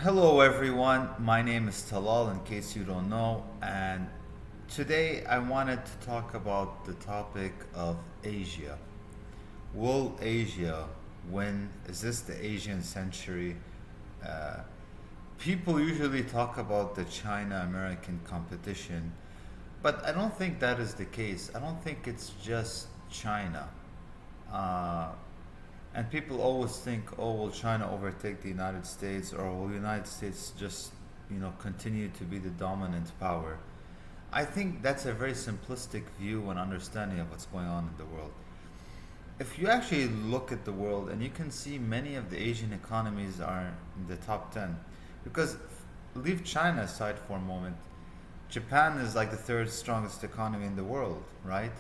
Hello, everyone. My name is Talal, in case you don't know, and today I wanted to talk about the topic of Asia. Will Asia win? Is this the Asian century? Uh, People usually talk about the China American competition, but I don't think that is the case. I don't think it's just China. Uh, and people always think, oh, will China overtake the United States, or will the United States just, continue to be the dominant power? I think that's a very simplistic view and understanding of what's going on in the world. If you actually look at the world, and you can see many of the Asian economies are in the top 10, because leave China aside for a moment, Japan is like the third strongest economy in the world, right?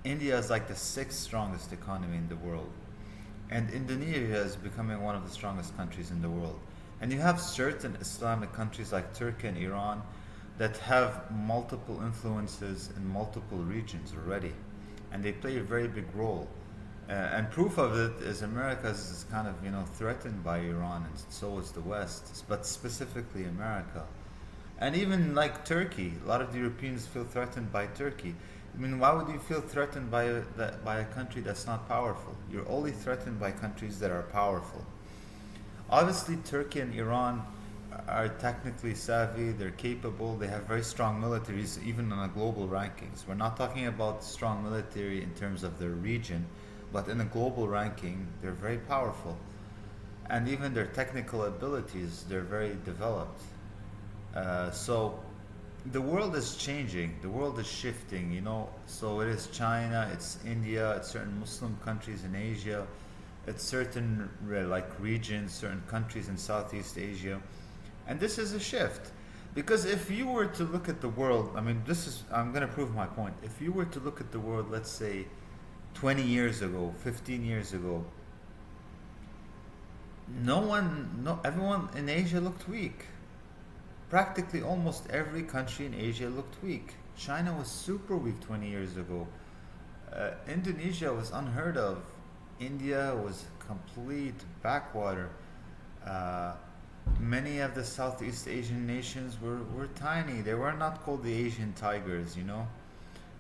India is like the sixth strongest economy in the world. And Indonesia is becoming one of the strongest countries in the world. And you have certain Islamic countries like Turkey and Iran that have multiple influences in multiple regions already. And they play a very big role. And proof of it is America is kind of, threatened by Iran, and so is the West, but specifically America. And even like Turkey, a lot of the Europeans feel threatened by Turkey. I mean, why would you feel threatened by a country that's not powerful? You're only threatened by countries that are powerful. Obviously, Turkey and Iran are technically savvy, they're capable, they have very strong militaries, even on a global rankings. We're not talking about strong military in terms of their region, but in a global ranking, they're very powerful. And even their technical abilities, they're very developed. So the world is changing, the world is shifting, So it is China, it's India, it's certain Muslim countries in Asia, it's certain like regions, certain countries in Southeast Asia. And this is a shift. Because if you were to look at the world, I'm going to prove my point. If you were to look at the world, let's say 20 years ago, 15 years ago, everyone in Asia looked weak. Practically almost every country in Asia looked weak. China was super weak 20 years ago. Indonesia was unheard of. India was complete backwater. Uh, Many of the Southeast Asian nations were tiny. They were not called the Asian tigers.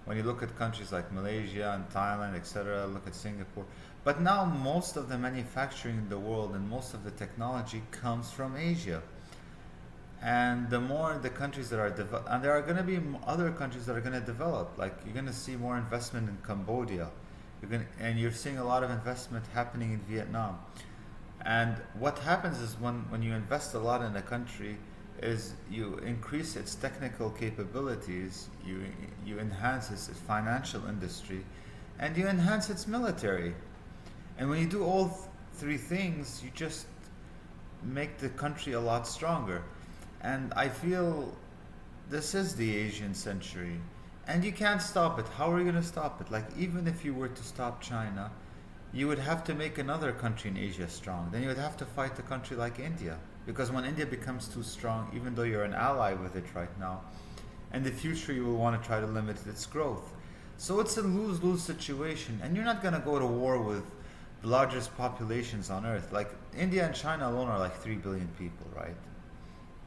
When you look at countries like Malaysia and Thailand, etc., look at Singapore. But now most of the manufacturing in the world and most of the technology comes from Asia. And the more the countries that are developed, and there are going to be other countries that are going to develop. Like you're going to see more investment in Cambodia, and you're seeing a lot of investment happening in Vietnam. And what happens is when you invest a lot in a country, is you increase its technical capabilities, you enhance its financial industry, and you enhance its military. And when you do all three things, you just make the country a lot stronger. And I feel this is the Asian century. And you can't stop it. How are you going to stop it? Like, even if you were to stop China, you would have to make another country in Asia strong. Then you would have to fight a country like India. Because when India becomes too strong, even though you're an ally with it right now, in the future you will want to try to limit its growth. So it's a lose-lose situation. And you're not going to go to war with the largest populations on earth. Like, India and China alone are like 3 billion people, right?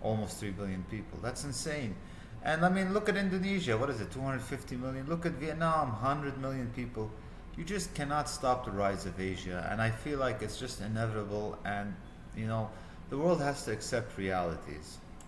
Almost 3 billion people. That's insane. And look at Indonesia. What is it, 250 million? Look at Vietnam, 100 million people. You just cannot stop the rise of Asia. And I feel like it's just inevitable. And, the world has to accept realities.